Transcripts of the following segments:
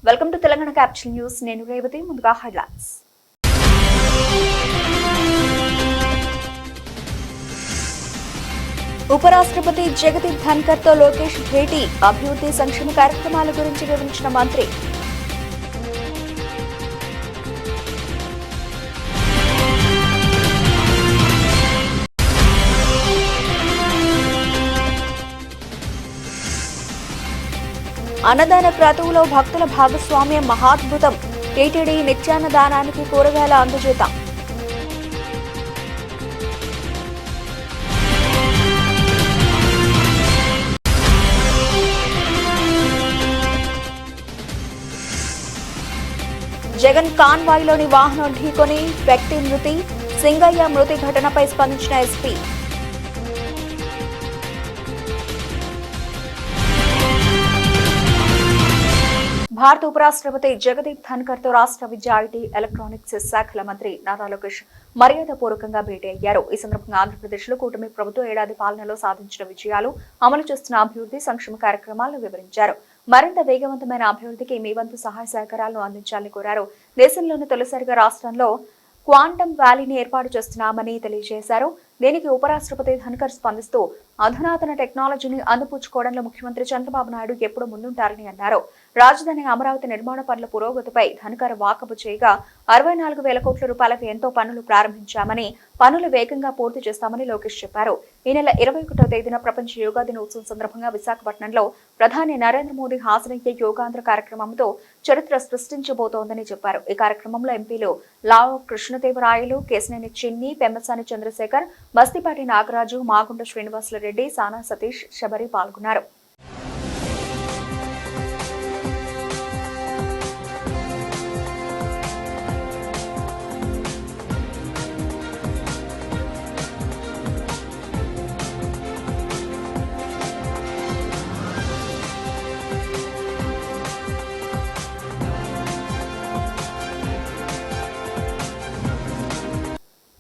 Welcome to Telangana capital news. నేను రేవతి. ముందుగా headlines. ఉపరాష్ట్రపతి జగదీప్ ధన్కర్ తో లోకేష్ భేటీ. అభివృద్ధి సంక్షేమ కార్యక్రమాల గురించి వివరించిన మంత్రి. అన్నదాన క్రతువులో భక్తుల భాగస్వామ్యం మహాద్భుతం. టీటీడీ నిత్యాన్నదానానికి కూరగాయల అందజేత. జగన్ కాన్వాయ్లోని వాహనం ఢీకొని వ్యక్తి మృతి. సింగయ్య మృతి ఘటనపై స్పందించిన ఎస్పీ. భారత ఉపరాష్ట్రపతి జగదీప్ ధన్కర్ తో రాష్ట్ర విద్యా, ఐటీ, ఎలక్ట్రానిక్స్ శాఖల మంత్రి నారా లోకేష్ మర్యాదపూర్వకంగా భేటీ అయ్యారు. ఈ సందర్భంగా ఆంధ్రప్రదేశ్ లో కూటమి ప్రభుత్వం ఏడాది పాలనలో సాధించిన విజయాలు, అమలు చేస్తున్న అభివృద్ధి సంక్షేమ కార్యక్రమాలను వివరించారు. మరింత వేగవంతమైన అభివృద్ధికి మీ వంతు సహాయ సహకారాలను అందించాలని కోరారు. దేశంలోని తొలిసారిగా రాష్ట్రంలో క్వాంటమ్ వ్యాలీని ఏర్పాటు చేస్తున్నామని తెలియజేశారు. దీనికి ఉపరాష్ట్రపతి ధన్కర్ స్పందిస్తూ అధునాతన టెక్నాలజీని అందిపుచ్చుకోవడంలో ముఖ్యమంత్రి చంద్రబాబు నాయుడు ఎప్పుడూ ముందుంటారని అన్నారు. రాజధాని అమరావతి నిర్మాణ పనుల పురోగతిపై ధన్కర్ వాకబు చేయగా 64,000 కోట్ల రూపాయలకు ఎంతో పనులు ప్రారంభించామని, పనులు వేగంగా పూర్తి చేస్తామని లోకేష్ చెప్పారు. ఈ నెల 21వ తేదీన ప్రపంచ యోగా దినోత్సవం సందర్భంగా విశాఖపట్నంలో ప్రధాని నరేంద్ర మోదీ హాజరయ్యే యోగాంధ్ర కార్యక్రమంతో చరిత్ర సృష్టించబోతోందని చెప్పారు. ఈ కార్యక్రమంలో ఎంపీలు లావు కృష్ణదేవరాయలు, కేశినేని చిన్ని, పెమ్మసాని చంద్రశేఖర్, మస్తిపాటి నాగరాజు, మాగుంట శ్రీనివాసులు రెడ్డి, సానా సతీష్, శబరి పాల్గొన్నారు.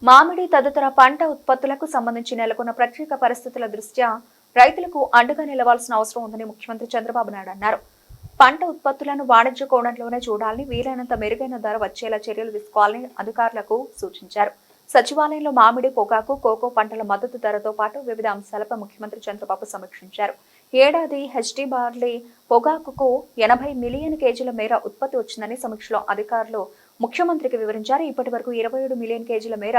మామిడి తదితర పంట ఉత్పత్తులకు సంబంధించి నెలకొన్న ప్రత్యేక పరిస్థితుల దృష్ట్యా రైతులకు అండగా నిలవాల్సిన అవసరం ఉందని ముఖ్యమంత్రి చంద్రబాబు నాయుడు అన్నారు. పంట ఉత్పత్తులను వాణిజ్య కోణంలోనే చూడాలని, వీలైనంత మెరుగైన ధర వచ్చేలా చర్యలు తీసుకోవాలని అధికారులకు సూచించారు. సచివాలయంలో మామిడి, పొగాకు, కోకో పంటల మద్దతు ధరతో పాటు వివిధ అంశాలపై ముఖ్యమంత్రి చంద్రబాబు సమీక్షించారు. ఏడాది హెచ్డీ బార్లీ, పొగాకుకు 80 మిలియన్ కేజీల మేర ఉత్పత్తి వచ్చిందని సమీక్షలో అధికారులు ముఖ్యమంత్రికి వివరించారు. ఇప్పటి వరకు 27 మిలియన్ కేజీల మేర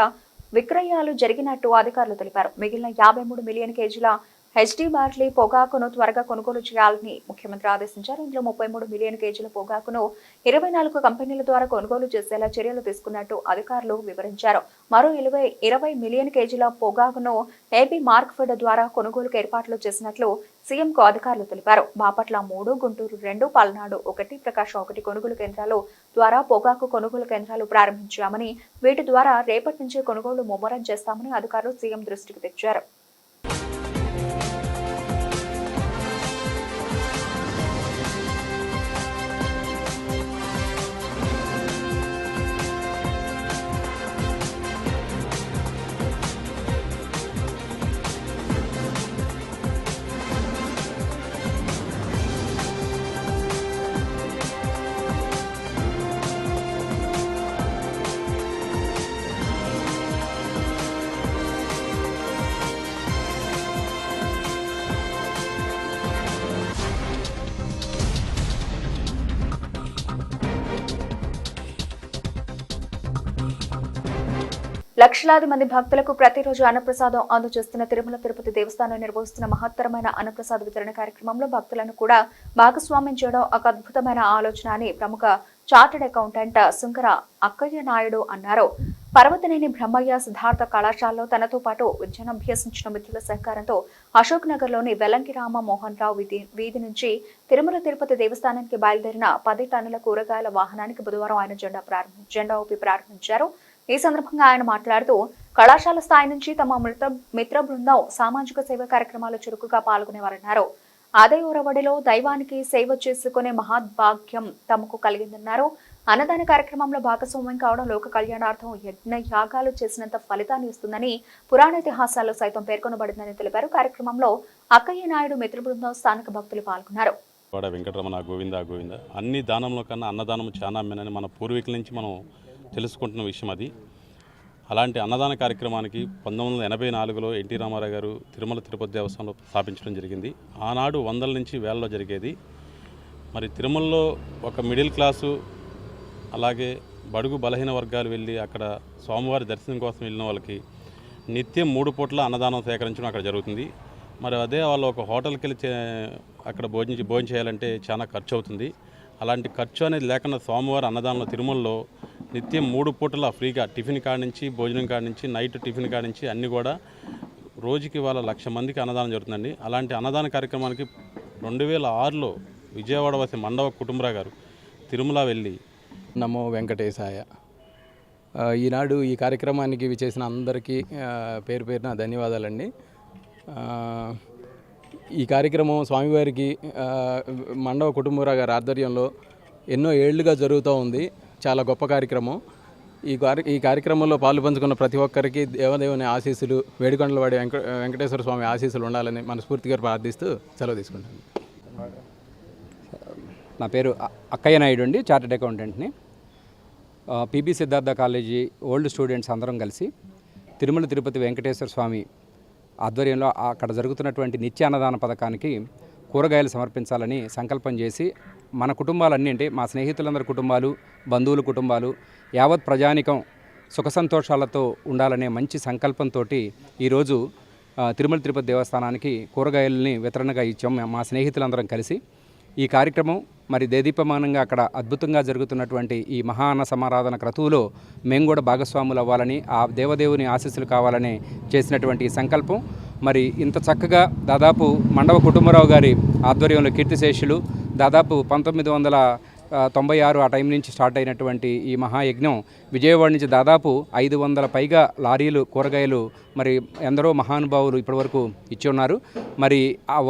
విక్రయాలు జరిగినట్టు అధికారులు తెలిపారు. మిగిలిన 53 మిలియన్ కేజీల హెచ్డీ బార్లీ, పొగాకును త్వరగా కొనుగోలు చేయాలని ముఖ్యమంత్రి ఆదేశించారు. ఇందులో 33 మిలియన్ కేజీల పొగాకును 24 కంపెనీల ద్వారా కొనుగోలు చేసేలా చర్యలు తీసుకున్నట్టు అధికారులు వివరించారు. మరో 20 మిలియన్ కేజీల పొగాకును ఏపీ మార్క్ఫెడ్ ద్వారా కొనుగోలుకు ఏర్పాట్లు చేసినట్లు సీఎంకు అధికారులు తెలిపారు. బాపట్ల 3, గుంటూరు 2, పల్నాడు 1, ప్రకాశం 1 కొనుగోలు కేంద్రాలు ద్వారా పొగాకు కొనుగోలు కేంద్రాలు ప్రారంభించామని, వీటి ద్వారా రేపటి నుంచే కొనుగోలు ముమ్మరం చేస్తామని అధికారులు సీఎం దృష్టికి తెచ్చారు. లక్షలాది మంది భక్తులకు ప్రతిరోజు అన్నప్రసాదం అందజేస్తున్న తిరుమల తిరుపతి దేవస్థానం నిర్వహిస్తున్న మహత్తరమైన అన్నప్రసాద వితరణ కార్యక్రమంలో భక్తులను కూడా భాగస్వామ్యం చేయడం ఒక అద్భుతమైన ఆలోచన అని ప్రముఖ చార్టెడ్ అకౌంటెంట్ సుంకర అక్కయ్య నాయుడు అన్నారు. పర్వతనేని బ్రహ్మయ్య సిద్ధార్థ కళాశాలలో తనతో పాటు విద్యను అభ్యసించిన మిత్రుల సహకారంతో అశోక్ నగర్ లోని వెల్లంకి రామ మోహన్ రావు వీధి నుంచి తిరుమల తిరుపతి దేవస్థానానికి బయలుదేరిన 10 టన్నుల కూరగాయల వాహనానికి బుధవారం ఆయన జెండా ఊపి ప్రారంభించారు. ఈ సందర్భంగా ఆయన మాట్లాడుతూ కళాశాల స్థాయి నుంచి తమ మిత్ర బృందం సామాజిక సేవ కార్యక్రమాలు చురుకుగా పాల్గొనేవారన్నారు. ఆదాయ ఒరవడిలో దైవానికి సేవ చేసుకునే మహాద్భాగ్యం తమకు కలిగిందన్నారు. అన్నదాన కార్యక్రమంలో భాగస్వామ్యం కావడం లోక కళ్యాణార్థం యజ్ఞ యాగాలు చేసినంత ఫలితాన్ని ఇస్తుందని పురాణ ఇతిహాసాల్లో సైతం పేర్కొనబడిందని తెలిపారు. కార్యక్రమంలో అక్కయ్య నాయుడు మిత్ర బృందం, స్థానిక భక్తులు పాల్గొన్నారు. వాడ వెంకటరమణ గోవింద గోవింద అన్ని దానంలో కన్నా అన్నదానం చాలా మేనని మన పూర్వీకుల నుంచి మనం తెలుసుకుంటున్న విషయం అది. అలాంటి అన్నదాన కార్యక్రమానికి 1984లో ఎన్టీ రామారావు గారు తిరుమల తిరుపతి దేవస్థానంలో స్థాపించడం జరిగింది. ఆనాడు వందల నుంచి వేలలో జరిగేది. మరి తిరుమలలో ఒక మిడిల్ క్లాసు అలాగే బడుగు బలహీన వర్గాలు వెళ్ళి అక్కడ స్వామివారి దర్శనం కోసం వెళ్ళిన వాళ్ళకి నిత్యం 3 పూట్ల అన్నదానం సేకరించడం అక్కడ జరుగుతుంది. మరి అదే వాళ్ళు ఒక హోటల్కి వెళ్ళి అక్కడ భోజనం చేయాలంటే చాలా ఖర్చు అవుతుంది. అలాంటి ఖర్చు అనేది లేకుండా స్వామివారి అన్నదానంలో తిరుమలలో నిత్యం 3 పూటల ఫ్రీగా టిఫిన్ కాడ నుంచి భోజనం కాడ నుంచి నైట్ టిఫిన్ కాడ నుంచి అన్నీ కూడా రోజుకి వాళ్ళ 1,00,000 మందికి అన్నదానం జరుగుతుందండి. అలాంటి అన్నదాన కార్యక్రమానికి 2006లో విజయవాడవాసి మండవ కుటుంబరావు గారు తిరుమల వెళ్ళి నమో వెంకటేశాయ. ఈనాడు ఈ కార్యక్రమానికి విచ్చేసిన అందరికీ పేరు పేరున ధన్యవాదాలండి. ఈ కార్యక్రమం స్వామివారికి మండవ కుటుంబరావు గారి ఆధ్వర్యంలో ఎన్నో ఏళ్లుగా జరుగుతూ ఉంది. చాలా గొప్ప కార్యక్రమం. ఈ కార్యక్రమంలో పాలు పంచుకున్న ప్రతి ఒక్కరికి దేవదేవుని ఆశీస్సులు, వేడుకొండలవాడి వెంకటేశ్వర స్వామి ఆశీస్సులు ఉండాలని మనస్ఫూర్తిగా ప్రార్థిస్తూ సెలవు తీసుకుంటాను. నా పేరు అక్కయ్య నాయుడు అండి, చార్టెడ్ అకౌంటెంట్ని. PB Siddhartha college old students అందరం కలిసి తిరుమల తిరుపతి వెంకటేశ్వర స్వామి ఆధ్వర్యంలో అక్కడ జరుగుతున్నటువంటి నిత్య అన్నదాన పథకానికి కూరగాయలు సమర్పించాలని సంకల్పం చేసి మన కుటుంబాలన్నీ అంటే మా స్నేహితులందరి కుటుంబాలు, బంధువుల కుటుంబాలు, యావత్ ప్రజానికం సుఖ సంతోషాలతో ఉండాలనే మంచి సంకల్పంతో ఈరోజు తిరుమల తిరుపతి దేవస్థానానికి కూరగాయలని వితరణగా ఇచ్చాం మా స్నేహితులందరం కలిసి. ఈ కార్యక్రమం మరి దేదీప్యమానంగా అక్కడ అద్భుతంగా జరుగుతున్నటువంటి ఈ మహా అన్న సమారాధన క్రతువులో మేము కూడా భాగస్వాములు అవ్వాలని, ఆ దేవదేవుని ఆశీస్సులు కావాలని చేసినటువంటి ఈ సంకల్పం మరి ఇంత చక్కగా దాదాపు మండవ కుటుంబరావు గారి ఆధ్వర్యంలో కీర్తిశేషులు దాదాపు 1996 ఆ టైం నుంచి స్టార్ట్ అయినటువంటి ఈ మహాయజ్ఞం విజయవాడ నుంచి దాదాపు 500 పైగా లారీలు కూరగాయలు మరి ఎందరో మహానుభావులు ఇప్పటివరకు ఇచ్చి ఉన్నారు. మరి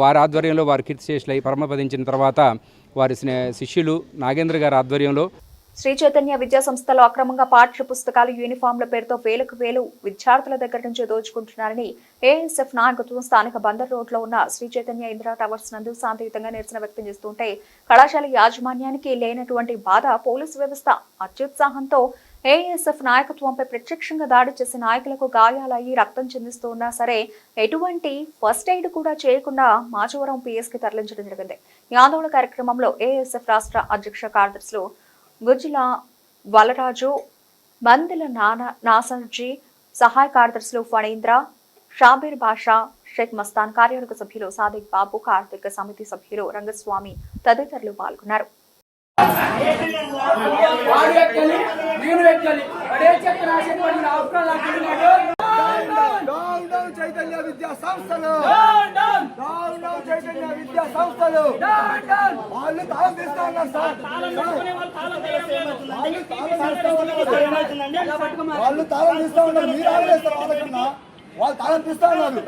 వారి ఆధ్వర్యంలో వారు కీర్తిశేషులై పరమపదించిన తర్వాత వారి శిష్యులు నాగేంద్ర గారి ఆధ్వర్యంలో శ్రీ చైతన్య విద్యా సంస్థలో అక్రమంగా పాఠ్య పుస్తకాలు, యూనిఫామ్ల పేరుతో వేలకు వేలు విద్యార్థుల దగ్గర నుంచి దోచుకుంటున్నారని ఏఎస్ఎఫ్ నాయకత్వం స్థానిక బందర్ రోడ్లో ఉన్న శ్రీ చైతన్య ఇందిరా టవర్స్ నందు శాంతియుతంగా నిరసన వ్యక్తం చేస్తుంటే కళాశాల యాజమాన్యానికి లేనటువంటి బాధ పోలీసు వ్యవస్థ అత్యుత్సాహంతో ఏఎస్ఎఫ్ నాయకత్వంపై ప్రత్యక్షంగా దాడి చేసే నాయకులకు గాయాలయ్యి రక్తం చెందిస్తున్నా సరే ఎటువంటి ఫస్ట్ ఎయిడ్ కూడా చేయకుండా మాచవరం పిఎస్కి తరలించడం జరిగింది. ఈ ఆందోళన కార్యక్రమంలో ఏఎస్ఎఫ్ రాష్ట్ర అధ్యక్ష కార్యదర్శులు గుజ్జుల వలరాజు, మందెల నాసర్జీ, సహాయ కార్యదర్శులు ఫణీంద్ర, షాబీర్ బాషా, షేక్ మస్తాన్, కార్యవర్గ సభ్యులు సాదిక్ బాబు, కార్తీక సమితి సభ్యులు రంగస్వామి తదితరులు పాల్గొన్నారు. చైతన్య విద్యా సంస్థలు చైతన్య విద్యా సంస్థలు వాళ్ళు తాళం తీస్తా ఉన్నారు సార్. వాళ్ళు తాళం తీస్తా ఉన్నారు. మీరు ఆగలేస్తారు వాళ్ళకన్నా. వాళ్ళు తాళం తీస్తా ఉన్నారు.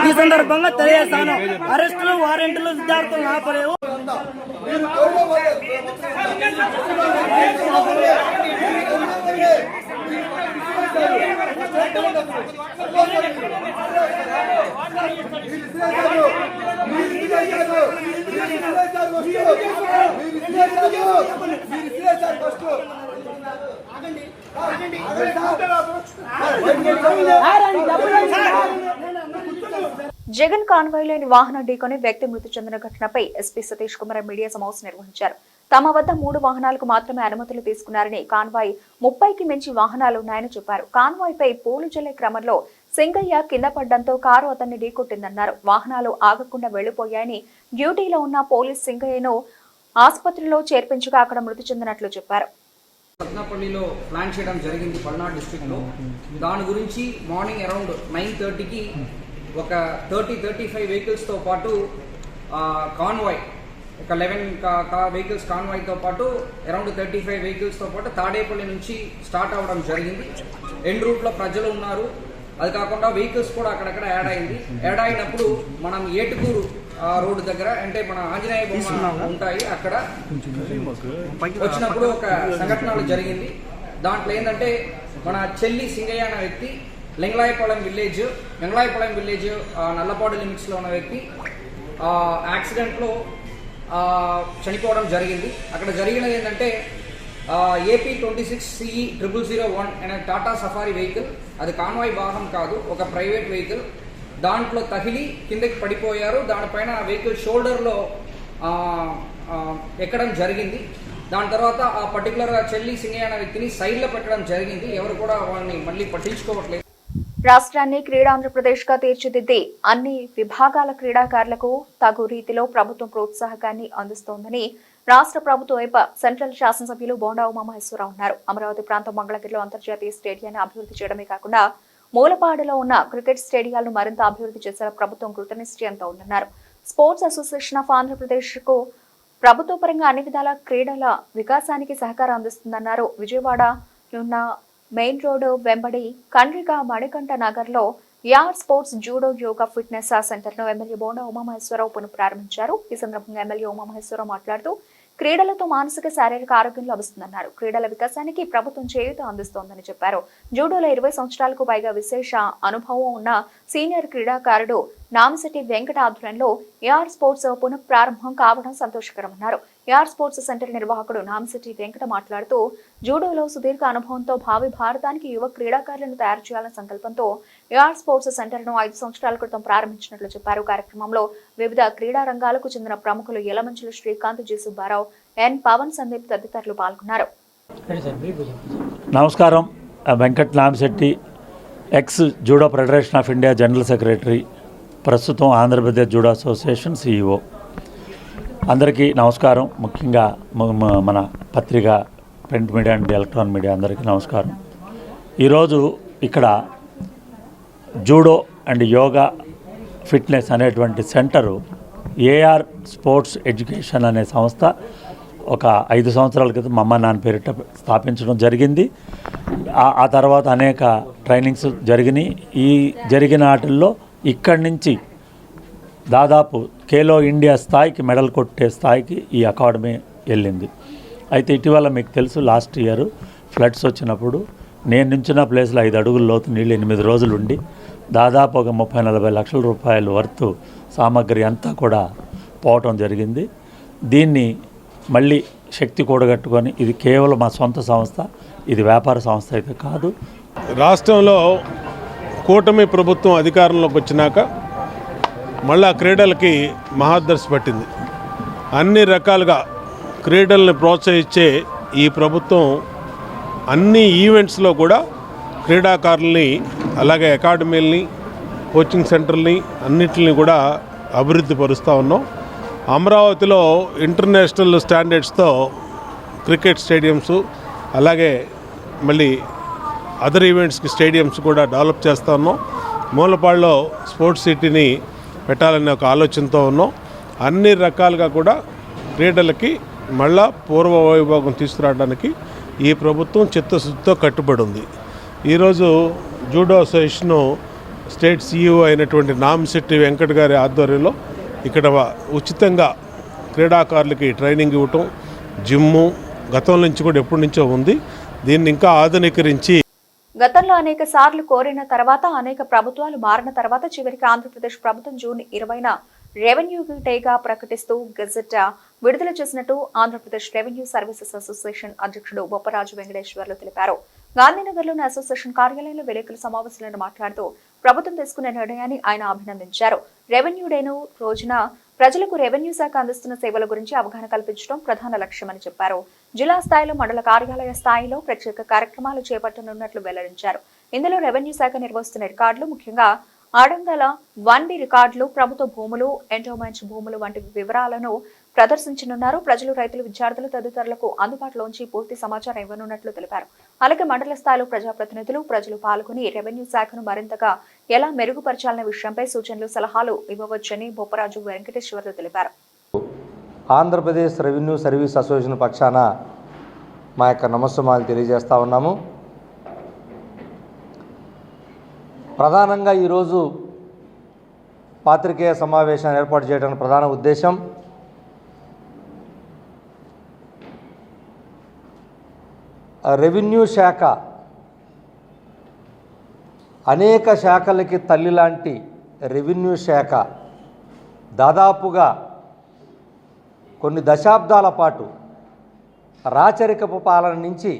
ఈ సందర్భంగా తెలియజేస్తాను. అరెస్టులు, వారెంట్లు విద్యార్థులు ఆపలేవు. జగన్ కాన్వాయ్లోని వాహనం ఢీకొని వ్యక్తి మృతి చెందిన ఘటనపై ఎస్పీ సతీష్ కుమార్ మీడియా సమావేశం నిర్వహించారు. తమ వద్ద 3 వాహనాలకు మాత్రమే అనుమతులు తీసుకున్నారని, కాన్వాయ్ 30కి మించి వాహనాలు ఉన్నాయని చెప్పారు. కాన్వాయ్ పై పూలు జల్లే క్రమంలో సింగయ్య కింద పడ్డంతో కారు అతన్ని ఢీకొట్టిందన్నారు. వాహనాలు ఆగకుండా వెళ్లిపోయాయని, డ్యూటీలో ఉన్న పోలీస్ సింగయ్యను ఆసుపత్రిలో చేర్పించగా అక్కడ మృతి చెందినట్లు చెప్పారు. రత్నపల్లిలో ప్లాన్ చేయడం జరిగింది పల్నాడు డిస్ట్రిక్ట్లో. దాని గురించి మార్నింగ్ అరౌండ్ 9:30కి ఒక 30-35 వెహికల్స్తో పాటు కాన్వాయ్ ఒక 11 వెహికల్స్ కాన్వాయ్తో పాటు అరౌండ్ 35 వెహికల్స్తో పాటు తాడేపల్లి నుంచి స్టార్ట్ అవ్వడం జరిగింది. ఎండ్ రూట్లో ప్రజలు ఉన్నారు. అది కాకుండా వెహికల్స్ కూడా అక్కడక్కడ యాడ్ అయినప్పుడు మనం ఏటుకూరు రోడ్డు దగ్గర అంటే మన ఆంజనేయ బొమ్మ ఉంటాయి, అక్కడ వచ్చినప్పుడు ఒక సంఘటన జరిగింది. దాంట్లో ఏంటంటే మన చెల్లి సింగయ్య అనే వ్యక్తి లింగలాయపాలెం విలేజ్ నల్లపాడు లిమిట్స్లో ఉన్న వ్యక్తి యాక్సిడెంట్లో చనిపోవడం జరిగింది. అక్కడ జరిగినది ఏంటంటే AP 26CE0001 అనే టాటా సఫారీ వెహికల్, అది కాన్వాయ్ వాహనం కాదు, ఒక ప్రైవేట్ వెహికల్. దాంట్లో తగిలి కిందకి పడిపోయారు. దానిపైన వెహికల్ షోల్డర్లో ఎక్కడం జరిగింది. దాని తర్వాత ఆ పర్టికులర్గా చెల్లి సింగయ్య అనే వ్యక్తిని సైడ్లో పెట్టడం జరిగింది. ఎవరు కూడా వాళ్ళని మళ్ళీ పట్టించుకోవట్లేదు. రాష్ట్రాన్ని క్రీడాంధ్రప్రదేశ్గా తీర్చిదిద్ది అన్ని విభాగాల క్రీడాకారులకు తగు రీతిలో ప్రభుత్వం ప్రోత్సాహకాన్ని అందిస్తోందని రాష్ట్ర ప్రభుత్వ వైపు సెంట్రల్ శాసనసభ్యులు బోండా ఉమామహేశ్వరరావు అన్నారు. అమరావతి ప్రాంతం మంగళగిరిలో అంతర్జాతీయ స్టేడియాన్ని అభివృద్ధి చేయడమే కాకుండా మూలపాడులో ఉన్న క్రికెట్ స్టేడియాలను మరింత అభివృద్ధి చేసేలా ప్రభుత్వం కృతనిశ్చయంతో ఉందన్నారు. స్పోర్ట్స్ అసోసియేషన్ ఆఫ్ ఆంధ్రప్రదేశ్ కు ప్రభుత్వ పరంగా అన్ని విధాల క్రీడల వికాసానికి సహకారం అందిస్తుందన్నారు. విజయవాడలో ఉన్న మెయిన్ రోడ్డు వెంబడి కండ్రిక మణికంఠ నగర్ లో యార్ sports judo yoga fitness centre ను ఎమ్మెల్యే బోండా ఉమామహేశ్వరరావు పునఃప్రారంభించారు. ఈ సందర్భంగా ఎమ్మెల్యే ఉమామహేశ్వరరావు మాట్లాడుతూ క్రీడలతో మానసిక శారీరక ఆరోగ్యం లభిస్తుందన్నారు. క్రీడల వికాసానికి ప్రభుత్వం చేయూత అందిస్తోందని చెప్పారు. జూడోలో 20 సంవత్సరాలకు పైగా విశేష అనుభవం ఉన్న సీనియర్ క్రీడాకారుడు నామిశెట్టి వెంకట ఆధ్వర్యంలో ఏఆర్ స్పోర్ట్స్ పునఃప్రారంభం కావడం సంతోషకరమన్నారు. ఏఆర్ స్పోర్ట్స్ సెంటర్ నిర్వాహకుడు నామిశెట్టి వెంకట మాట్లాడుతూ జూడోలో సుదీర్ఘ అనుభవంతో భావి భారతానికి యువ క్రీడాకారులను తయారు చేయాలనే సంకల్పంతో ఏఆర్ స్పోర్ట్స్ సెంటర్ ను 5 సంవత్సరాల క్రితం ప్రారంభించినట్లు చెప్పారు. కార్యక్రమంలో వివిధ క్రీడా రంగాలకు చెందిన ప్రముఖులు యలమంచుల శ్రీకాంత్, జి సుబ్బారావు, ఎన్ పవన్, సందీప్ తదితరులు పాల్గొన్నారు. నమస్కారం. Venkat Namishetti, ex judo federation of India general secretary, ప్రస్తుతం ఆంధ్రప్రదేశ్ జూడో అసోసియేషన్ CEO. అందరికీ నమస్కారం. ముఖ్యంగా మన పత్రిక, print media and electronic media అందరికీ నమస్కారం. ఈరోజు ఇక్కడ జూడో అండ్ యోగా ఫిట్నెస్ అనేటువంటి సెంటరు ఏఆర్ స్పోర్ట్స్ ఎడ్యుకేషన్ అనే సంస్థ ఒక 5 సంవత్సరాల క్రితం మా అమ్మ నాన్న పేరిట స్థాపించడం జరిగింది. ఆ తర్వాత అనేక ట్రైనింగ్స్ జరిగినాయి. ఈ జరిగిన వాటిల్లో ఇక్కడి నుంచి దాదాపు ఖేలో ఇండియా స్థాయికి మెడల్ కొట్టే స్థాయికి ఈ అకాడమీ వెళ్ళింది. అయితే ఇటీవల మీకు తెలుసు, లాస్ట్ ఇయర్ ఫ్లడ్స్ వచ్చినప్పుడు నేను నించున్న ప్లేస్లో 5 అడుగుల లోతు నీళ్ళు 8 రోజులు ఉండి దాదాపు ఒక 30-40 లక్షల రూపాయల వర్తు సామగ్రి అంతా కూడా పోవటం జరిగింది. దీన్ని మళ్ళీ శక్తి కూడగట్టుకొని, ఇది కేవలం మా సొంత సంస్థ, ఇది వ్యాపార సంస్థ అయితే కాదు. రాష్ట్రంలో కూటమి ప్రభుత్వం అధికారంలోకి వచ్చినాక మళ్ళా క్రీడలకి మహాదర్శి పట్టింది. అన్ని రకాలుగా క్రీడల్ని ప్రోత్సహించే ఈ ప్రభుత్వం అన్ని ఈవెంట్స్లో కూడా క్రీడాకారుల్ని, అలాగే అకాడమీలని, కోచింగ్ సెంటర్ని అన్నిటిని కూడా అభివృద్ధి పరుస్తూ ఉన్నాం. అమరావతిలో ఇంటర్నేషనల్ స్టాండర్డ్స్తో క్రికెట్ స్టేడియంస్, అలాగే మళ్ళీ అదర్ ఈవెంట్స్కి స్టేడియంస్ కూడా డెవలప్ చేస్తూ ఉన్నాం. మూలపాడులో స్పోర్ట్స్ సిటీని పెట్టాలనే ఒక ఆలోచనతో ఉన్నాం. అన్ని రకాలుగా కూడా క్రీడలకి మళ్ళా పూర్వ వైభోగం తీసుకురావడానికి ఈ ప్రభుత్వం చిత్తశుద్ధితో కట్టుబడి ఉంది. ఈరోజు జూడో అసోసియేషన్ స్టేట్ CEO అయినటువంటి నామిశెట్టి వెంకట్ గారి ఆధ్వర్యంలో ఇక్కడ ఉచితంగా క్రీడాకారులకి ట్రైనింగ్ ఇవ్వటం, జిమ్ము గతం నుంచి కూడా ఎప్పటి నుంచో ఉంది. దీన్ని ఇంకా ఆధునీకరించి గతంలో అనేక సార్లు కోరిన తర్వాత, అనేక ప్రభుత్వాలు మారిన తర్వాత చివరికి ఆంధ్రప్రదేశ్ ప్రభుత్వం జూన్ 20న రెవెన్యూ డేగా ప్రకటిస్తూ గెజెట్ విడుదల చేసినట్టు ఆంధ్రప్రదేశ్ రెవెన్యూ సర్వీసెస్ అసోసియేషన్ అధ్యక్షుడు బొప్పరాజు వెంకటేశ్వర్లు తెలిపారు. గాంధీనగర్లోని అసోసియేషన్ కార్యాలయంలో విలేకరుల సమావేశంలో మాట్లాడుతూ ప్రభుత్వం తీసుకున్న నిర్ణయాన్ని ఆయన అభినందించారు. రెవెన్యూ డేను రోజున ప్రజలకు రెవెన్యూ శాఖ అందిస్తున్న సేవల గురించి అవగాహన కల్పించడం ప్రధాన లక్ష్యమని చెప్పారు. జిల్లా స్థాయిలో, మండల కార్యాలయ స్థాయిలో ప్రత్యేక కార్యక్రమాలు చేపట్టనున్నట్లు వెల్లడించారు. ఇందులో రెవెన్యూ శాఖ నిర్వహిస్తున్న రికార్డులు, ముఖ్యంగా ఆడంగల 1B రికార్డులు, ప్రభుత్వ భూములు, ఎండోమెంట్ భూములు వంటి వివరాలను ప్రదర్శించనున్నారు. ప్రజలు, రైతులు, విద్యార్థులు తదితరులకు అందుబాటులోంచి పూర్తి సమాచారం ఇవ్వనున్నట్లు తెలిపారు. అలాగే మండల స్థాయిలో ప్రజాప్రతినిధులు, ప్రజలు పాల్గొని రెవెన్యూ శాఖను మరింతగా ఎలా మెరుగుపరచాలనే విషయంపై సూచనలు, సలహాలు ఇవ్వవచ్చని బొప్పరాజు వెంకటేశ్వర్లు తెలిపారు. ఆంధ్రప్రదేశ్ రెవెన్యూ సర్వీస్ అసోసియేషన్ పక్షాన మా యొక్క నమస్సుమాలు తెలియజేస్తా ఉన్నాము. ప్రధానంగా ఈరోజు పాత్రికేయ సమావేశాన్ని ఏర్పాటు చేయడానికి ప్రధాన ఉద్దేశం రెవెన్యూ శాఖ అనేక శాఖలకి తల్లి లాంటి రెవెన్యూ శాఖ దాదాపుగా కొన్ని దశాబ్దాల పాటు రాచరికపు పాలన నుంచి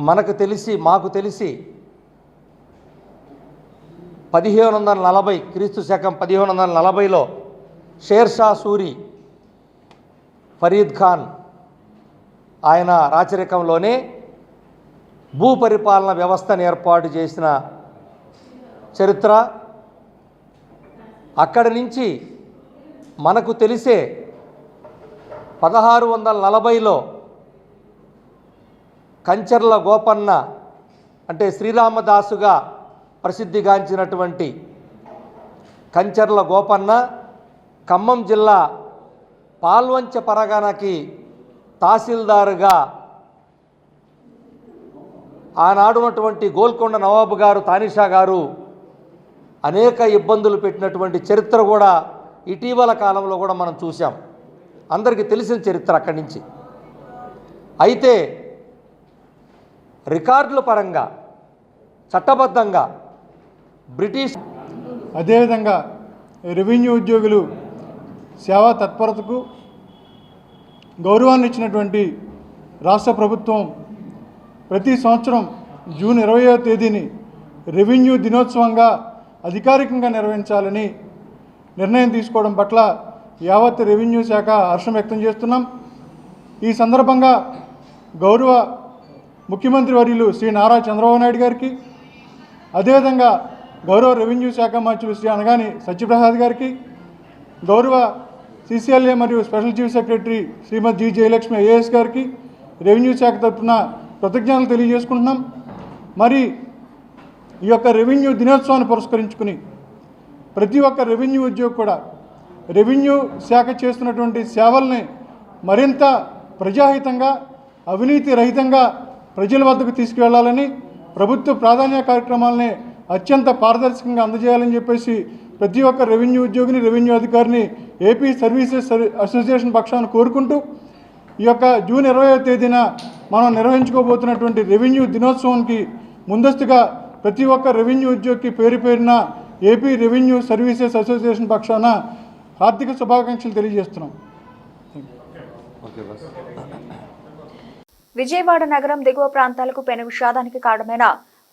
మాకు తెలిసి 1540 క్రీస్తు శకం 1540లో షేర్షా సూరి ఫరీద్ ఖాన్ ఆయన రాచరికంలోనే భూపరిపాలన వ్యవస్థను ఏర్పాటు చేసిన చరిత్ర. అక్కడి నుంచి మనకు తెలిసే 1640లో కంచర్ల గోపన్న అంటే శ్రీరామదాసుగా ప్రసిద్ధిగాంచినటువంటి కంచర్ల గోపన్న ఖమ్మం జిల్లా పాల్వంచ పరగనకి తహసీల్దారుగా ఆనాడున్నటువంటి గోల్కొండ నవాబు గారు తానిషా గారు అనేక ఇబ్బందులు పెట్టినటువంటి చరిత్ర కూడా ఇటీవల కాలంలో కూడా మనం చూసాం. అందరికీ తెలిసిన చరిత్ర అక్కడి నుంచి. అయితే రికార్డుల పరంగా చట్టబద్ధంగా బ్రిటిష్ అదేవిధంగా రెవెన్యూ ఉద్యోగులు సేవా తత్పరతకు గౌరవాన్ని ఇచ్చినటువంటి రాష్ట్ర ప్రభుత్వం ప్రతి సంవత్సరం జూన్ 20వ తేదీని రెవెన్యూ దినోత్సవంగా అధికారికంగా నిర్వహించాలని నిర్ణయం తీసుకోవడం పట్ల యావత్ రెవెన్యూ శాఖ హర్షం వ్యక్తం చేస్తున్నాం. ఈ సందర్భంగా గౌరవ ముఖ్యమంత్రి వర్యులు శ్రీ నారా చంద్రబాబు నాయుడు గారికి, అదేవిధంగా గౌరవ రెవెన్యూ శాఖ మంత్రులు శ్రీ అనగాని సత్యప్రసాద్ గారికి, గౌరవ CCLA మరియు స్పెషల్ చీఫ్ సెక్రటరీ శ్రీమతి జి జయలక్ష్మి ఐఏఎస్ గారికి రెవెన్యూ శాఖ తరఫున కృతజ్ఞతలు తెలియజేసుకుంటున్నాం. మరి ఈ యొక్క రెవెన్యూ దినోత్సవాన్ని పురస్కరించుకుని ప్రతి ఒక్క రెవెన్యూ ఉద్యోగి కూడా రెవెన్యూ శాఖ చేస్తున్నటువంటి సేవల్ని మరింత ప్రజాహితంగా అవినీతి రహితంగా ప్రజల వద్దకు తీసుకువెళ్లాలని, ప్రభుత్వ ప్రాధాన్య కార్యక్రమాలని అత్యంత పారదర్శకంగా అందజేయాలని చెప్పేసి ప్రతి ఒక్క రెవెన్యూ ఉద్యోగిని, రెవెన్యూ అధికారిని ఏపీ సర్వీసెస్ అసోసియేషన్ పక్షాన్ని కోరుకుంటూ ఈ యొక్క జూన్ 20వ తేదీన మనం నిర్వహించుకోబోతున్నటువంటి రెవెన్యూ దినోత్సవానికి ముందస్తుగా ప్రతి ఒక్క రెవెన్యూ ఉద్యోగికి పేరు పేరున ఏపీ రెవెన్యూ సర్వీసెస్ అసోసియేషన్ పక్షాన హార్దిక శుభాకాంక్షలు తెలియజేస్తున్నాం. విజయవాడ నగరం దిగువ ప్రాంతాలకు పెను విషాదానికి కారణమైన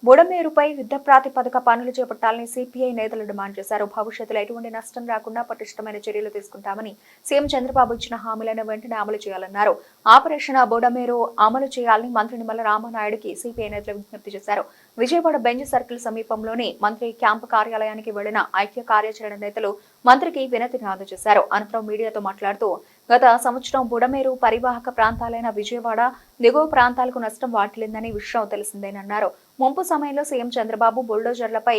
బుడమేరుపై యుద్ధ ప్రాతిపదిక పనులు చేపట్టాలని సిపిఐ నేతలు డిమాండ్ చేశారు. భవిష్యత్తులో ఎటువంటి నష్టం రాకుండా పటిష్టమైన చర్యలు తీసుకుంటామని సీఎం చంద్రబాబు ఇచ్చిన హామీలను వెంటనే అమలు చేయాలన్నారు. ఆపరేషన్ బుడమేరు అమలు చేయాలని మంత్రి నిమ్మల రామనాయుడికి సిపిఐ నేతలు విజ్ఞప్తి చేశారు. విజయవాడ బెంచ్ సర్కిల్ సమీపంలోని మంత్రి క్యాంపు కార్యాలయానికి వెళ్లిన ఐక్య కార్యాచరణ నేతలు మంత్రికి వినతిని అందజేశారు. అనంతరం మీడియాతో మాట్లాడుతూ గత సంవత్సరం బుడమేరు పరివాహక ప్రాంతాలైన విజయవాడ దిగువ ప్రాంతాలకు నష్టం వాటిల్లిందని విషయం తెలిసిందేనన్నారు. ముంపు సమయంలో సీఎం చంద్రబాబు బుల్డోజర్లపై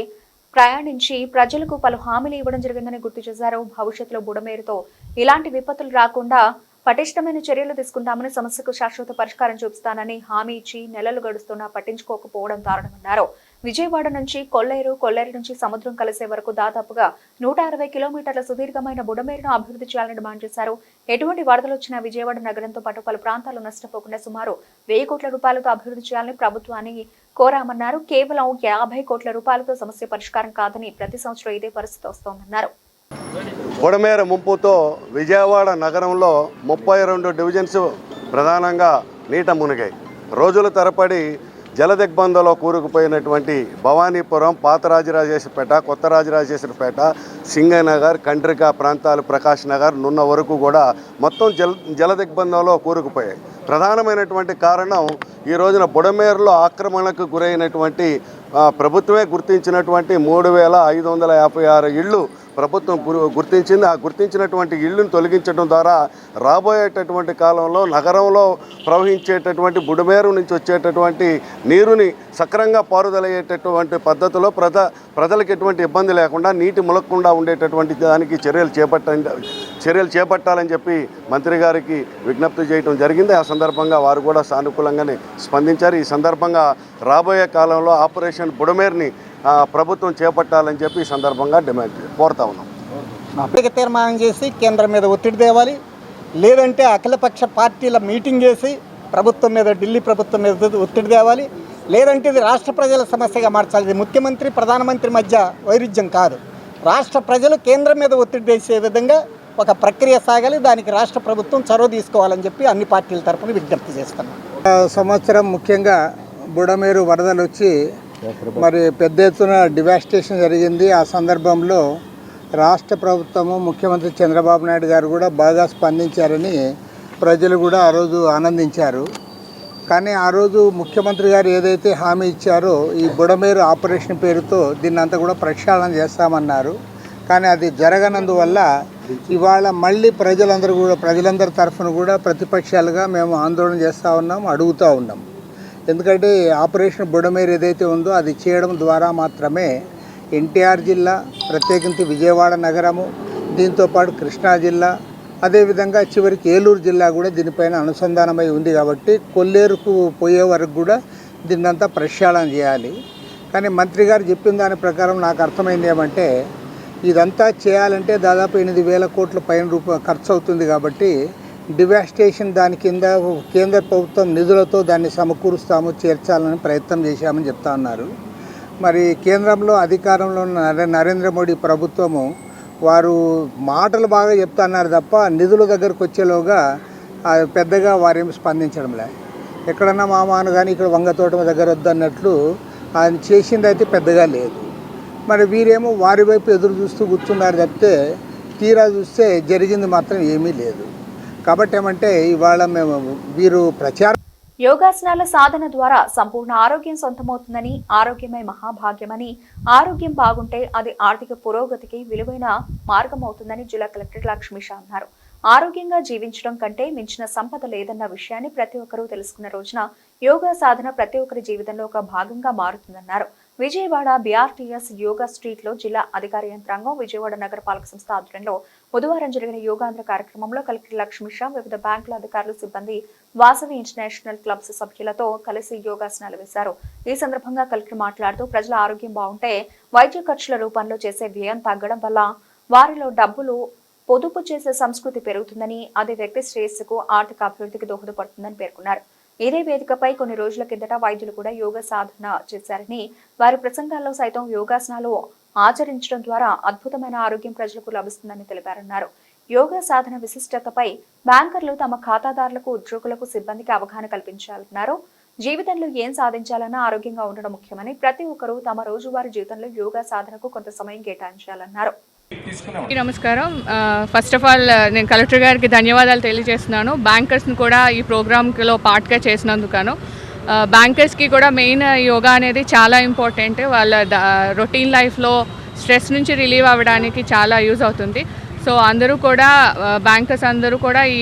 ప్రయాణించి ప్రజలకు పలు హామీలు ఇవ్వడం జరిగిందని గుర్తు చేశారు. భవిష్యత్తులో బుడమేరుతో ఇలాంటి విపత్తులు రాకుండా పటిష్టమైన చర్యలు తీసుకుంటామని, సమస్యకు శాశ్వత పరిష్కారం చూపిస్తానని హామీ ఇచ్చి నెలలు గడుస్తున్నా పట్టించుకోకపోవడం దారుణమన్నారు. విజయవాడ నుంచి కొల్లేరు నుంచి సముద్రం కలిసే వరకు దాదాపుగా 160 కిలోమీటర్ల సుదీర్ఘమైన బుడమేరును అభివృద్ధి చేయాలని డిమాండ్ చేశారు. ఎటువంటి వరదలు వచ్చినా విజయవాడ నగరంతో పాటు పలు ప్రాంతాలు నష్టపోకుండా సుమారు 1000 కోట్ల రూపాయలతో అభివృద్ధి చేయాలని ప్రభుత్వాన్ని కోరామన్నారు. కేవలం 50 కోట్ల రూపాయలతో సమస్య పరిష్కారం కాదని ప్రతి సంవత్సరం ఇదే పరిస్థితి వస్తోందన్నారు. బుడమేరు ముంపుతో విజయవాడ నగరంలో 32 డివిజన్స్ ప్రధానంగా నీట మునిగాయి. రోజుల తరబడి జలదిగ్బంధంలో కూరుకుపోయినటువంటి భవానీపురం, పాత రాజరాజేశ్వరపేట, కొత్త రాజరాజేశ్వరపేట, సింగనగర్, కండ్రిక ప్రాంతాలు, ప్రకాష్ నగర్, నున్న వరకు కూడా మొత్తం జలదిగ్బంధంలో కూరుకుపోయాయి. ప్రధానమైనటువంటి కారణం ఈ రోజున బుడమేరులో ఆక్రమణకు గురైనటువంటి ప్రభుత్వమే గుర్తించినటువంటి 3556 ఇళ్ళు ప్రభుత్వం గుర్తించింది. ఆ గుర్తించినటువంటి ఇళ్లను తొలగించడం ద్వారా రాబోయేటటువంటి కాలంలో నగరంలో ప్రవహించేటటువంటి బుడమేరు నుంచి వచ్చేటటువంటి నీరుని సక్రంగా పారుదలయ్యేటటువంటి పద్ధతిలో ప్రజలకు ఎటువంటి ఇబ్బంది లేకుండా నీటి ములక్కుండా ఉండేటటువంటి దానికి చర్యలు చేపట్టాలని చెప్పి మంత్రి గారికి విజ్ఞప్తి చేయడం జరిగింది. ఆ సందర్భంగా వారు కూడా సానుకూలంగానే స్పందించారు. ఈ సందర్భంగా రాబోయే కాలంలో ఆపరేషన్ బుడమేరుని ప్రభుత్వం చేపట్టాలని చెప్పి ఈ సందర్భంగా డిమాండ్ కోరుతా ఉన్నాం. తీర్మానం చేసి కేంద్రం మీద ఒత్తిడి తేవాలి, లేదంటే అఖిలపక్ష పార్టీల మీటింగ్ చేసి ప్రభుత్వం మీద, ఢిల్లీ ప్రభుత్వం మీద ఒత్తిడి తేవాలి, లేదంటే ఇది రాష్ట్ర ప్రజల సమస్యగా మార్చాలి. ఇది ముఖ్యమంత్రి ప్రధానమంత్రి మధ్య వైరుధ్యం కాదు, రాష్ట్ర ప్రజలు కేంద్రం మీద ఒత్తిడి చేసే విధంగా ఒక ప్రక్రియ సాగాలి. దానికి రాష్ట్ర ప్రభుత్వం చొరవ తీసుకోవాలని చెప్పి అన్ని పార్టీల తరఫున విజ్ఞప్తి చేస్తున్నాం. సంవత్సరం ముఖ్యంగా బుడమేరు వరదలు వచ్చి మరి పెద్ద ఎత్తున డివాస్టేషన్ జరిగింది. ఆ సందర్భంలో రాష్ట్ర ప్రభుత్వము, ముఖ్యమంత్రి చంద్రబాబు నాయుడు గారు కూడా బాగా స్పందించారని ప్రజలు కూడా ఆ రోజు ఆనందించారు. కానీ ఆ రోజు ముఖ్యమంత్రి గారు ఏదైతే హామీ ఇచ్చారో ఈ బుడమేరు ఆపరేషన్ పేరుతో దీన్నంతా కూడా ప్రక్షాళన చేస్తామన్నారు. కానీ అది జరగనందువల్ల ఇవాళ మళ్ళీ ప్రజలందరి తరఫున కూడా ప్రతిపక్షాలుగా మేము ఆందోళన చేస్తూ ఉన్నాం, అడుగుతూ ఉన్నాం. ఎందుకంటే ఆపరేషన్ బుడమేరు ఏదైతే ఉందో అది చేయడం ద్వారా మాత్రమే ఎన్టీఆర్ జిల్లా, ప్రత్యేకించి విజయవాడ నగరము, దీంతోపాటు కృష్ణా జిల్లా, అదేవిధంగా చివరికి ఏలూరు జిల్లా కూడా దీనిపైన అనుసంధానమై ఉంది. కాబట్టి కొల్లేరుకు పోయే వరకు కూడా దీన్నంతా ప్రక్షాళన చేయాలి. కానీ మంత్రి గారు చెప్పిన దాని ప్రకారం నాకు అర్థమైంది ఏమంటే ఇదంతా చేయాలంటే దాదాపు 8,000 కోట్ల పైన ఖర్చు అవుతుంది. కాబట్టి డివాస్టేషన్ దాని కింద కేంద్ర ప్రభుత్వం నిధులతో దాన్ని సమకూరుస్తాము, చేర్చాలని ప్రయత్నం చేశామని చెప్తా ఉన్నారు. మరి కేంద్రంలో అధికారంలో నరేంద్ర మోడీ ప్రభుత్వము వారు మాటలు బాగా చెప్తున్నారు తప్ప నిధుల దగ్గరకు వచ్చేలోగా పెద్దగా వారేమి స్పందించడం లేదు. ఎక్కడన్నా మామాను కానీ ఇక్కడ వంగతోట దగ్గర వద్దన్నట్లు ఆయన చేసింది అయితే పెద్దగా లేదు. మరి వీరేమో వారి వైపు ఎదురు చూస్తూ కూర్చున్నారు తప్పితే తీరా చూస్తే జరిగింది మాత్రం ఏమీ లేదు. కాబట్టి ఏమంటే ఇవాళ వీరు ప్రచారం యోగాసనాల సాధన ద్వారా సంపూర్ణ ఆరోగ్యం సొంతమవుతుందని, ఆరోగ్యమే మహాభాగ్యమని, ఆరోగ్యం బాగుంటే అది ఆర్థిక పురోగతికి విలువైన మార్గం అవుతుందని జిల్లా కలెక్టర్ లక్ష్మీషా అన్నారు. ఆరోగ్యంగా జీవించడం కంటే మించిన సంపద లేదన్న విషయాన్ని ప్రతి ఒక్కరూ తెలుసుకున్న రోజున యోగా సాధన ప్రతి ఒక్కరి జీవితంలో ఒక భాగంగా మారుతుందన్నారు. విజయవాడ బీఆర్టీఎస్ యోగా స్ట్రీట్ లో జిల్లా అధికార యంత్రాంగం, విజయవాడ నగరపాలక సంస్థ ఆధ్వర్యంలో బుధవారం జరిగిన యోగాంధ్ర కార్యక్రమంలో కలెక్టర్ లక్ష్మీషా, వివిధ బ్యాంకుల అధికారులు, సిబ్బంది, వాసవి ఇంటర్నేషనల్ క్లబ్స్ సభ్యులతో కలిసి యోగాసనాలు వేశారు. ఈ సందర్భంగా కలెక్టర్ మాట్లాడుతూ ప్రజల ఆరోగ్యం బాగుంటే వైద్య ఖర్చుల రూపంలో చేసే వ్యయం తగ్గడం వల్ల వారిలో డబ్బులు పొదుపు చేసే సంస్కృతి పెరుగుతుందని, అది వ్యక్తి శ్రేయస్సుకు, ఆర్థిక అభివృద్ధికి దోహదపడుతుందని పేర్కొన్నారు. ఇదే వేదికపై కొన్ని రోజుల కిందట వైద్యులు కూడా యోగా సాధన చేశారని, వారి ప్రసంగాల్లో సైతం యోగాసనాలు ఆచరించడం ద్వారా అద్భుతమైన ఆరోగ్యం ప్రజలకు లభిస్తుందని తెలిపారన్నారు. యోగా సాధన విశిష్టతపై బ్యాంకర్లు తమ ఖాతాదారులకు, ఉద్యోగులకు, సిబ్బందికి అవగాహన కల్పించాలన్నారు. జీవితంలో ఏం సాధించాలన్నా ఆరోగ్యంగా ఉండడం ముఖ్యమని, ప్రతి ఒక్కరూ తమ రోజువారీ జీవితంలో యోగా సాధనకు కొంత సమయం కేటాయించాలన్నారు. నమస్కారం. ఫస్ట్ ఆఫ్ ఆల్ నేను కలెక్టర్ గారికి ధన్యవాదాలు తెలియజేస్తున్నాను. బ్యాంకర్స్ని కూడా ఈ ప్రోగ్రామ్లో పార్ట్గా చేసినందుకు. బ్యాంకర్స్కి కూడా మెయిన్ యోగా అనేది చాలా ఇంపార్టెంట్. వాళ్ళ రొటీన్ లైఫ్లో స్ట్రెస్ నుంచి రిలీవ్ అవ్వడానికి చాలా యూజ్ అవుతుంది. సో అందరూ కూడా, బ్యాంకర్స్ అందరూ కూడా ఈ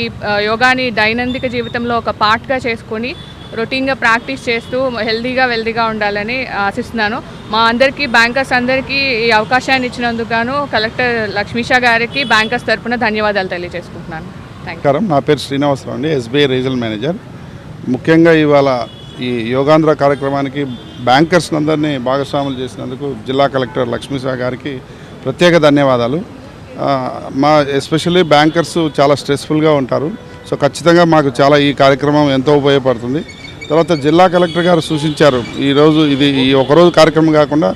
యోగాని దైనందిక జీవితంలో ఒక పార్ట్గా చేసుకొని రొటీన్గా ప్రాక్టీస్ చేస్తూ హెల్దీగా వెల్దీగా ఉండాలని ఆశిస్తున్నాను. మా అందరికీ, బ్యాంకర్స్ అందరికీ ఈ అవకాశాన్ని ఇచ్చినందుకు కలెక్టర్ లక్ష్మీషా గారికి బ్యాంకర్స్ తరఫున ధన్యవాదాలు తెలియజేసుకుంటున్నాను. Thank you. నా పేరు శ్రీనివాసరావు అండి, ఎస్బీఐ రీజనల్ మేనేజర్. ముఖ్యంగా ఇవాళ ఈ యోగాంధ్ర కార్యక్రమానికి బ్యాంకర్స్ అందరినీ భాగస్వాములు చేసినందుకు జిల్లా కలెక్టర్ లక్ష్మీషా గారికి ప్రత్యేక ధన్యవాదాలు. ఎస్పెషల్లీ బ్యాంకర్స్ చాలా స్ట్రెస్ఫుల్గా ఉంటారు. సో ఖచ్చితంగా మాకు చాలా ఈ కార్యక్రమం ఎంతో ఉపయోగపడుతుంది. తర్వాత జిల్లా కలెక్టర్ గారు సూచించారు, ఈరోజు ఇది ఈ ఒకరోజు కార్యక్రమం కాకుండా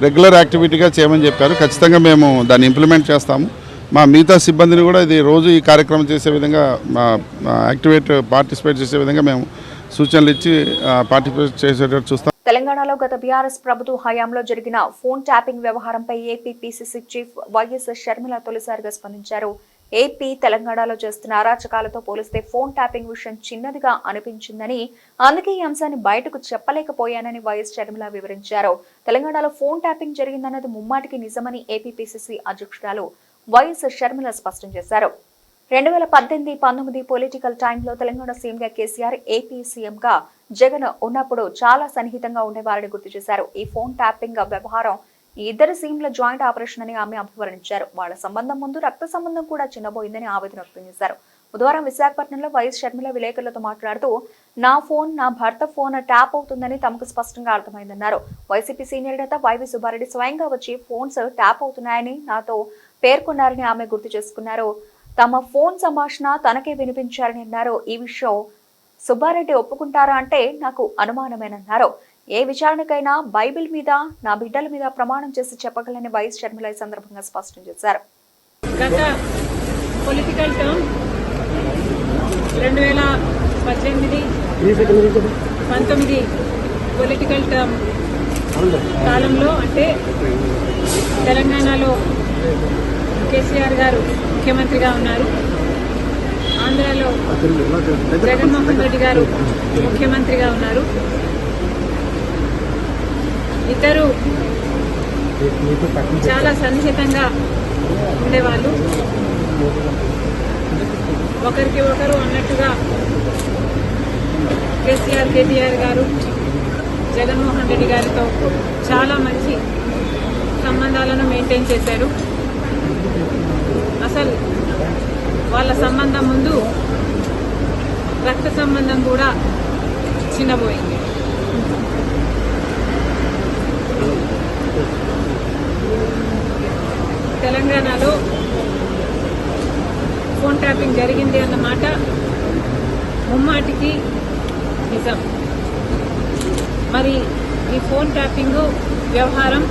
రెగ్యులర్ యాక్టివిటీగా చేయమని చెప్పారు. ఖచ్చితంగా మేము దాన్ని ఇంప్లిమెంట్ చేస్తాము. మా మిగతా సిబ్బందిని కూడా ఇది రోజు ఈ కార్యక్రమం చేసే విధంగా, పార్టిసిపేట్ చేసే విధంగా మేము సూచనలు ఇచ్చి పార్టిసిపేట్ చేసేటట్టు చూస్తాం. తెలంగాణలో గత బీఆర్ఎస్ ప్రభుత్వ హయాంలో జరిగిన ఫోన్ ట్యాపింగ్ వ్యవహారంపై AP PCC chief YS Sharmila తొలిసారిగా స్పందించారు. ఏపీ తెలంగాణలో చేస్తున్న అరాచకాలతో పోలిస్తే ఫోన్ ట్యాపింగ్ విషయం చిన్నదిగా అనిపించిందని, అందుకే ఈ అంశాన్ని బయటకు చెప్పలేకపోయానని వైఎస్ షర్మిల వివరించారు. తెలంగాణలో ఫోన్ ట్యాపింగ్ జరిగిందన్నది ముమ్మాటికి నిజమని ఏపీ పీసీసీ అధ్యక్షురాలు వైఎస్ షర్మిల స్పష్టం చేశారు. 2018-19 పొలిటికల్ టైంలో తెలంగాణ సీఎంగా కేసీఆర్, ఏపీ సీఎంగా జగన్ ఉన్నప్పుడు చాలా సన్నిహితంగా ఉండేవారని గుర్తు చేశారు. ఈ ఫోన్ ట్యాపింగ్ వ్యవహారం ఈ ఇద్దరు సీఎంల జాయింట్ ఆపరేషన్ అని ఆమె అభివర్ణించారు. వాళ్ళ సంబంధం ముందు రక్త సంబంధం కూడా చిన్నబోయిందని ఆవేదన వ్యక్తం చేశారు. బుధవారం విశాఖపట్నంలో వైఎస్ షర్మిల విలేకరులతో మాట్లాడుతూ నా ఫోన్ నా భర్త ఫోన్ ట్యాప్ అవుతుందని తమకు స్పష్టంగా అర్థమైందన్నారు. వైసీపీ సీనియర్ నేత వైవి సుబ్బారెడ్డి స్వయంగా వచ్చి ఫోన్స్ ట్యాప్ అవుతున్నాయని నాతో పేర్కొన్నారని ఆమె గుర్తు చేసుకున్నారు. తమ ఫోన్ సంభాషణ తనకే వినిపించారని అన్నారు. ఈ విషయం సుబ్బారెడ్డి ఒప్పుకుంటారా అంటే నాకు అనుమానమేనన్నారు. ఏ విచారణకైనా బైబిల్ మీద నా బిడ్డల మీద ప్రమాణం చేసి చెప్పగలని వైఎస్ షర్మిల ఈ సందర్భంగా స్పష్టం చేశారు. గత పొలిటికల్ టర్మ్ 2018-19 పొలిటికల్ టర్మ్ కాలంలో అంటే తెలంగాణలో కేసీఆర్ గారు ముఖ్యమంత్రిగా ఉన్నారు, ఆంధ్రాలో జగన్మోహన్ రెడ్డి గారు ముఖ్యమంత్రిగా ఉన్నారు. ఇద్దరు చాలా సన్నిహితంగా ఉండేవాళ్ళు. ఒకరికి ఒకరు అన్నట్టుగా కేసీఆర్ కేటీఆర్ గారు జగన్మోహన్ రెడ్డి గారితో చాలా మంచి సంబంధాలను మెయింటైన్ చేశారు. అసలు వాళ్ళ సంబంధం ముందు రక్త సంబంధం కూడా చిన్నబోయింది. తెలంగాణలో ఫోన్ ట్యాపింగ్ జరిగింది అన్నమాట ముమ్మాటికి నిజం. మరి ఈ ఫోన్ ట్యాపింగ్ వ్యవహారం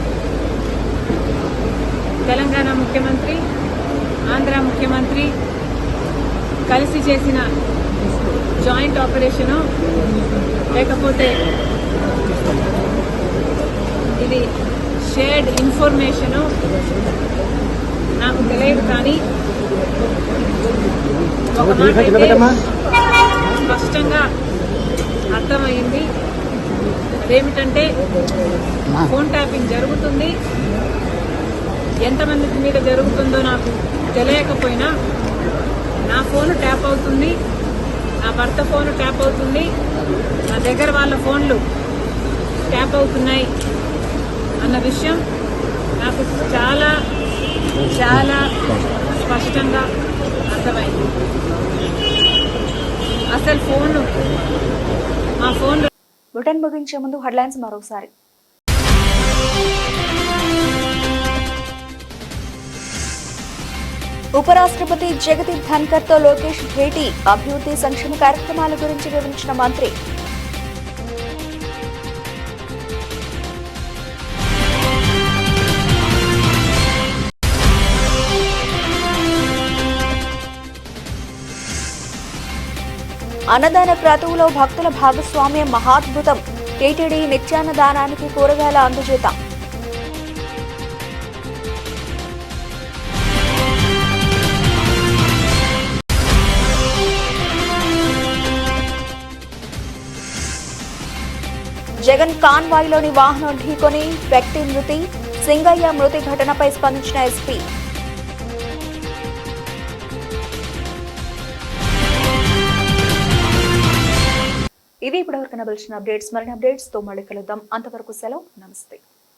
తెలంగాణ ముఖ్యమంత్రి, ఆంధ్ర ముఖ్యమంత్రి కలిసి చేసిన జాయింట్ ఆపరేషను లేకపోతే ఇది షేర్డ్ ఇన్ఫర్మేషను నాకు తెలియదు. కానీ ఒక మాట అయితే స్పష్టంగా అర్థమైంది. అదేమిటంటే ఫోన్ ట్యాపింగ్ జరుగుతుంది. ఎంతమంది మీద జరుగుతుందో నాకు తెలియకపోయినా నా ఫోన్ ట్యాప్ అవుతుంది, నా భర్త ఫోన్ ట్యాప్ అవుతుంది, నా దగ్గర వాళ్ళ ఫోన్లు ట్యాప్ అవుతున్నాయి అన్న విషయం నాకు చాలా చాలా స్పష్టంగా అర్థమైంది. అసలు మా ఫోన్ బులెటిన్ ముగించే ముందు హెడ్లైన్స్ మరోసారి. ఉపరాష్ట్రపతి జగదీప్ ధన్కర్ తో లోకేష్ భేటీ, అభివృద్ధి సంక్షేమ కార్యక్రమాల గురించి వివరించిన మంత్రి. అన్నదాన క్రతువులో భక్తుల భాగస్వామ్యం మహాద్భుతం, టీటీడీ నిత్యాన్నదానానికి కూరగాయల అందజేత. జగన్ కాన్వాయ్లోని వాహనం ఢీకొని వ్యక్తి మృతి, సింగయ్య మృతి ఘటనపై స్పందించిన ఎస్పీ. ఇవి ఇప్పటివరకు కనబడిన అప్డేట్స్. మరిన్ని అప్డేట్స్ తో మళ్ళీ కలుద్దాం. అంతవరకు సెలవు, నమస్తే.